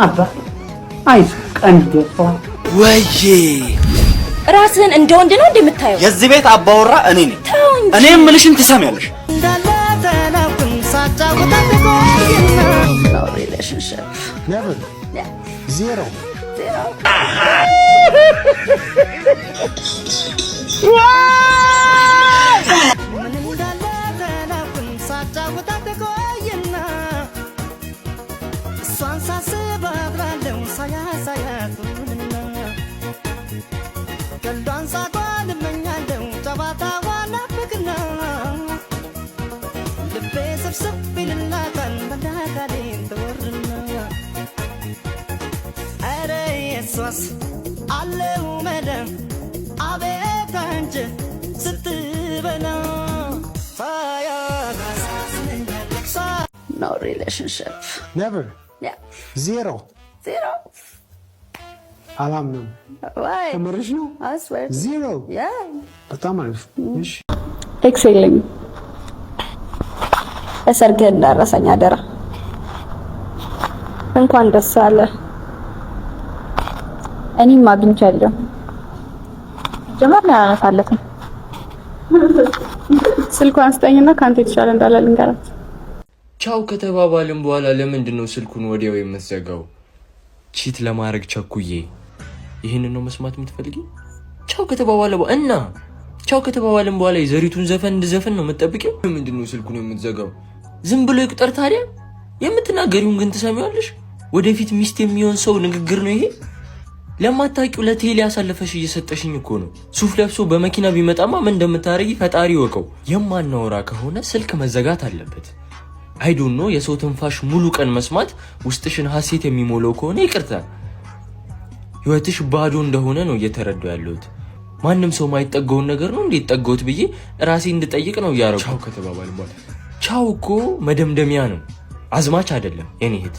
አባ አይስ ቀንደፋ ወይዬ ራስህን እንደ ወንድ ነው እንደምታየው? የዚህ ቤት አባወራ እኔ ነኝ። እኔ የምልሽን ትሰሚያለሽ። No relationship. Never. Yeah. Zero. No relationship. Never. Yeah. Zero. አላምንም። Why? ተመረሽ ነው? I swear. Zero. Yeah. በጣም አሪፍ። እሺ ኤክስ የለኝም። እሰርግህ እንዳረሰኝ አደራ። እንኳን ደስ አለ። እኔም አግኝቻለሁ። ጀማል አላነሳለትም። ስልኳን ስጠኝና ካንተ የተሻለ እንዳለ ልንገራት። ቻው ከተባባልን በኋላ ለምንድን ነው ስልኩን ወዲያው የምትዘጋው? ቺት ለማድረግ ቸኩዬ። ይሄንን ነው መስማት የምትፈልጊው? ቻው ከተባባልን በኋላ የዘሪቱን ዘፈን እንድዘፈን ነው የምትጠብቂው? ለምንድን ነው ስልኩን የምትዘጋው? ዝም ብሎ ይቁጠር ታዲያ። የምትናገሪውን ግን ትሰሚዋለሽ? ወደፊት ሚስት የሚሆን ሰው ንግግር ነው ይሄ? ለማታውቂው ለቴሌ አሳልፈሽ እየሰጠሽኝ እኮ ነው። ሱፍ ለብሶ በመኪና ቢመጣማ ምን እንደምታረጊ ፈጣሪ ወቀው። የማናወራ ከሆነ ስልክ መዘጋት አለበት። አይ ዶንት ኖ። የሰው ትንፋሽ ሙሉ ቀን መስማት ውስጥሽን ሐሴት የሚሞላው ከሆነ ይቅርታ፣ ህይወትሽ ባዶ እንደሆነ ነው እየተረዳው ያለሁት። ማንም ሰው ማይጠገውን ነገር ነው እንዴት ጠገውት ብዬ ራሴ እንድጠይቅ ነው ያረጋው። ቻው ከተባባልን በኋላ ቻው እኮ መደምደሚያ ነው፣ አዝማች አይደለም። የኔ እህት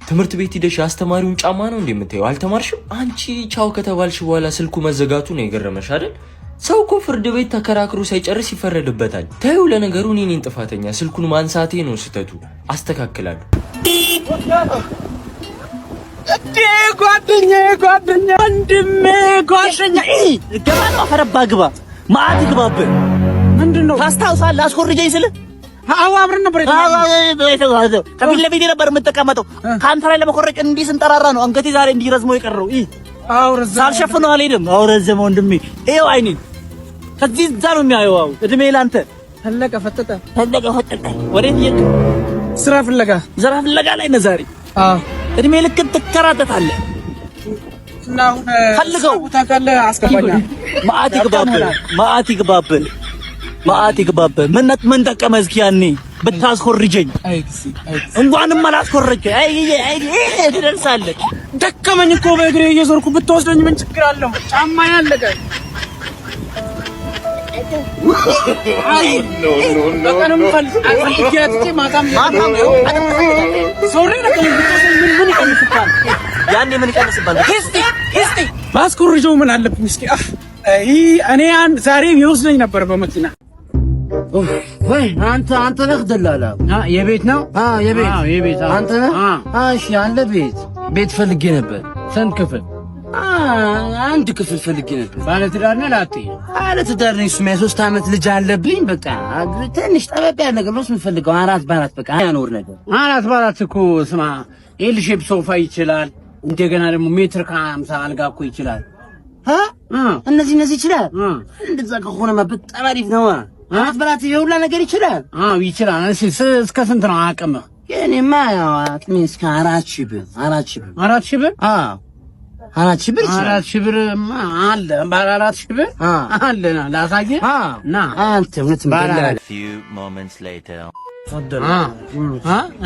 ትምህርት ቤት ሄደሽ አስተማሪውን ጫማ ነው እንደምታየው አልተማርሽም? አንቺ ቻው ከተባልሽ በኋላ ስልኩ መዘጋቱ ነው የገረመሽ አይደል? ሰው እኮ ፍርድ ቤት ተከራክሮ ሳይጨርስ ይፈረድበታል። ታዩ ለነገሩ እኔ ነኝ ጥፋተኛ። ስልኩን ማንሳቴ ነው ስህተቱ። አስተካክላለሁ። ጓደኛ ወንድሜ ገባ ነው ፈረባ ግባ ማአት ግባብህ። ምንድነው ታስታውሳለህ? አስኮርጀኝ ስልህ አዎ አብረን ነበር ከፊት ለፊት ነበር የምትቀመጠው። ካንተ ላይ ለመኮረጭ እንዲህ ስንጠራራ ነው አንገቴ ዛሬ እንዲረዝመው የቀረው። አውረዘ ሳልሸፍነው አልሄድም። አውረዘመ ወንድሜ ይኸው አይኔን ከዚህ እዛ ነው የሚያየው። እድሜ ላንተ ፈለቀ ፈጠጠ ወዴት ይሄድ? ስራ ፍለጋ ላይ ነህ ዛሬ። እድሜ ልክ ትከራተታለህ። ፈልገው ታካለ አስከባኛ ማአት ይግባብህ። ምን ጠቀመ እስኪ ያኔ ብታስኮርጀኝ? እንኳንም አላስኮረጀኝ። አይ ትደርሳለህ። ደከመኝ እኮ በእግሬ እየዞርኩ ብትወስደኝ ምን ችግር አለው? ጫማ ያለቀ በቀንም ፈልጌ ማታም ሶሪ ለቀኝ ብትወስደኝ ምን ይቀንስባል? ያኔ ምን ይቀንስባል? እስቲ ባስኮርጀው ምን አለብኝ እስኪ? እኔ ዛሬ ይወስደኝ ነበር በመኪና። ወይ አንተ ነህ ደላላ? የቤት ነው? የቤት አንተ ነህ? እሺ አለ ቤት ፈልጌ ነበር። ስንት ክፍል? አንድ ክፍል ፈልጌ ነበር። ባለ ትዳር ነህ? ላጤ? ባለ ትዳር ነኝ። እሱማ የ3 ዓመት ልጅ አለብኝ። በቃ ትንሽ ጠበብ ያለ ነገር ነው የምፈልገው። 4x4 በቃ ያኖር ነገር 4x4 እኮ ስማ፣ ኤል ሼፕ ሶፋ ይችላል። እንደገና ደግሞ ሜትር ከ50 አልጋ እኮ ይችላል። እነዚህ ይችላል። እንደዛ ከሆነማ በጣም አሪፍ ነው። 4x4 የሁላ ነገር ይችላል። ይችላል። እሺ እስከ ስንት ነው አቅምህ? የኔማ ያው አቅሜ እስከ 4,000 ብር። 4,000 ብር? 4,000 ብር ይችላል። 4,000 ብር አለ። ባለ 4,000 ብር አለ። ላሳየህ ና አንተ እውነት ባለ few moments later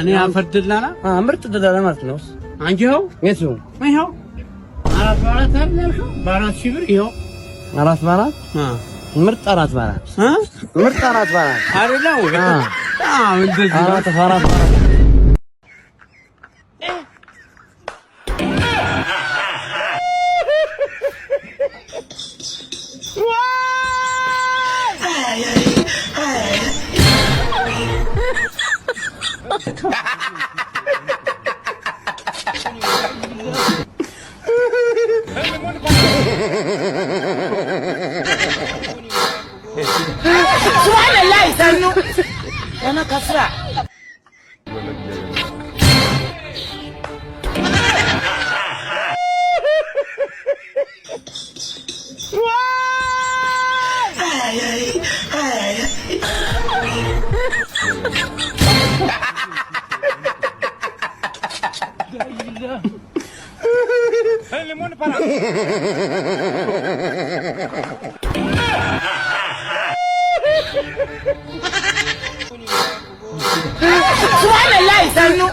እኔ አፈርድላና ምርጥ ደላላ ማለት ነው። አንቺው የቱ ይኸው 4x4 አልነሽው? በ4,000 ብር ይኸው 4x4 ምርጥ 4x4 ምርጥ 4x4 አይደለም? እንደዚህ 4x4 Ha ha ha! انا كسرع سبحان الله يسلموا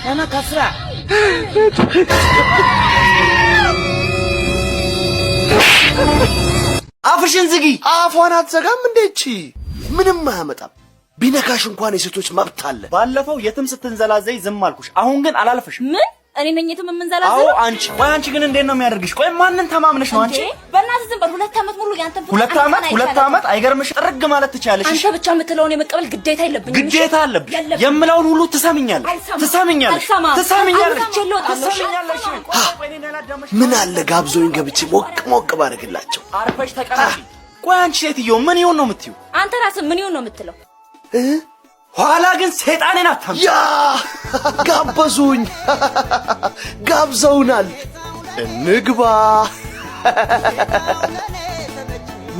انا كسرع አፍሽን ዝጊ አፏን አትዘጋም እንዴቺ ምንም አያመጣም ቢነካሽ እንኳን የሴቶች መብት አለ ባለፈው የትም ስትንዘላዘይ ዝም አልኩሽ አሁን ግን አላልፍሽም ምን እኔ ነኝ የትም የምንዘላዘለው አዎ አንቺ ግን እንዴት ነው የሚያደርግሽ ቆይ ማንን ተማምነሽ ነው አንቺ በእናትህ ዝም በል 2 ዓመት ሙሉ ያንተን ሁለት ዓመት አይገርምሽ ጥርግ ማለት ትቻለሽ አንተ ብቻ የምትለውን የመቀበል ግዴታ የለብኝም ግዴታ አለብሽ የምለውን ሁሉ ትሰምኛለሽ ምን አለ ጋብዞኝ ገብቼ ሞቅ ባረግላቸው አርፈሽ ተቀመጪ ቆይ አንቺ ሴትዮ ምን ይሁን ነው የምትዩ አንተ ራስህ ምን ይሁን ነው የምትለው ኋላ ግን ሰይጣኔን አታም ያ ጋበዙኝ ጋብዘውናል እንግባ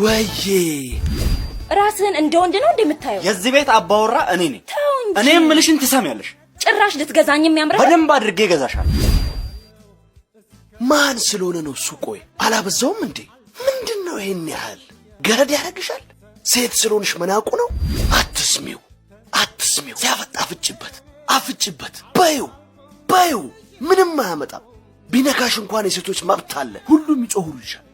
ወዬ ራስህን እንደ ወንድ ነው እንደምታየው የዚህ ቤት አባወራ እኔ ነኝ እኔም ምልሽን ትሰሚያለሽ ጭራሽ ልትገዛኝም ያምራል በደንብ አድርጌ ገዛሻለሁ ማን ስለሆነ ነው እሱ ቆይ አላበዛውም እንዴ ምንድነው ይሄን ያህል ገረድ ያረግሻል ሴት ስለሆንሽ መናቁ ነው አትስሚው ሲያፈጣ አፍጭበት ባዩ ምንም አያመጣም ቢነካሽ እንኳን የሴቶች መብት አለ ሁሉም ይጮሁልሻል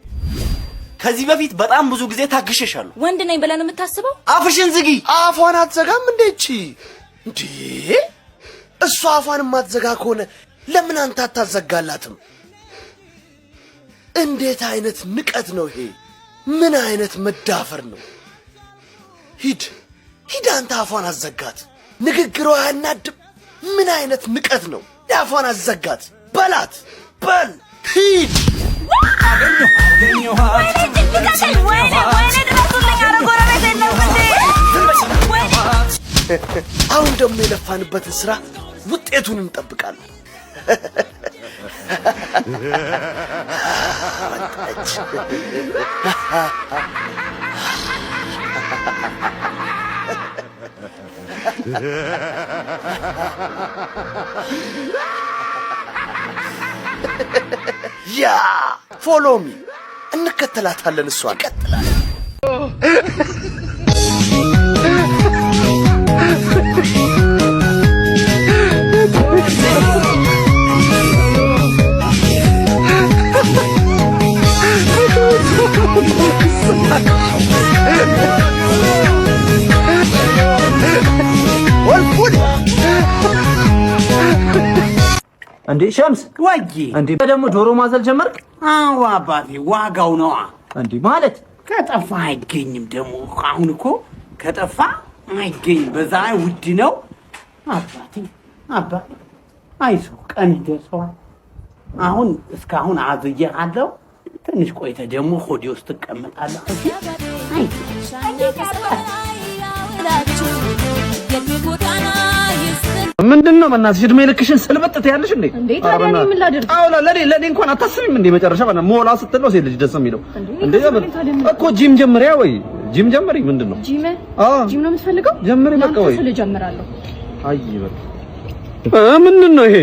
ከዚህ በፊት በጣም ብዙ ጊዜ ታግሸሻለሁ ወንድ ነኝ ብለን የምታስበው አፍሽን ዝጊ አፏን አትዘጋም እንዴቺ እንዴ እሷ አፏን ማትዘጋ ከሆነ ለምን አንተ አታዘጋላትም እንዴት አይነት ንቀት ነው ይሄ ምን አይነት መዳፈር ነው ሂድ አንተ አፏን አዘጋት ንግግሯ ያናድም ምን አይነት ንቀት ነው ያፏን አዘጋት በላት በል ሂድ አሁን ደግሞ የለፋንበትን ስራ ውጤቱን እንጠብቃለን ያ ፎሎ ሚ እንከተላታለን እሷን ይቀጥላል እንዴ ሸምስ ወይ እንዴ ደግሞ ዶሮ ማዘል ጀመርክ አዎ አባቴ ዋጋው ነው እንዴ ማለት ከጠፋ አይገኝም ደግሞ አሁን እኮ ከጠፋ አይገኝም በዛ ውድ ነው አባቴ አይዞህ ቀን ይደርሰዋል አሁን እስካሁን አዝዬሃለሁ ትንሽ ቆይተ ደግሞ ሆዴ ውስጥ ተቀመጣለህ ምንድነው በእናትሽ እድሜ ልክሽን ስልበጥት ያለሽ እንዴ እንዴ ታዲያ እኔ ምን ላድርግ አዎ ለኔ እንኳን አታስቢም እንዴ መጨረሻ ባና ሞላ ስትለው ሴት ልጅ ደስ የሚለው እንዴ እኮ ጂም ጀምሪያ ወይ ጂም ጀምሪ ምንድነው ጂም ነው የምትፈልገው ጀምሪ በቃ ወይ ስለ ጀምራለሁ አይ በቃ ምንድነው ይሄ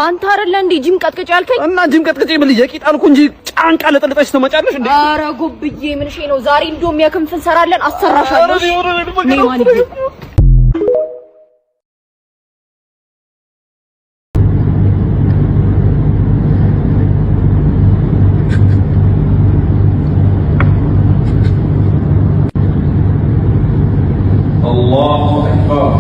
አንተ አይደለ እንዴ ጂም ቀጥቅጭ ያልከኝ እና ጂም ቀጥቅጭ ምን የቂጥ አልኩ እንጂ ጫንቃ ለጥልጠሽ ተመጫለሽ እንዴ ኧረ ጉብዬ ምን ሼ ነው ዛሬ እንደውም የክንፍ እንሰራለን አሰራሻለሁ ኔማን ይሄ الله أكبر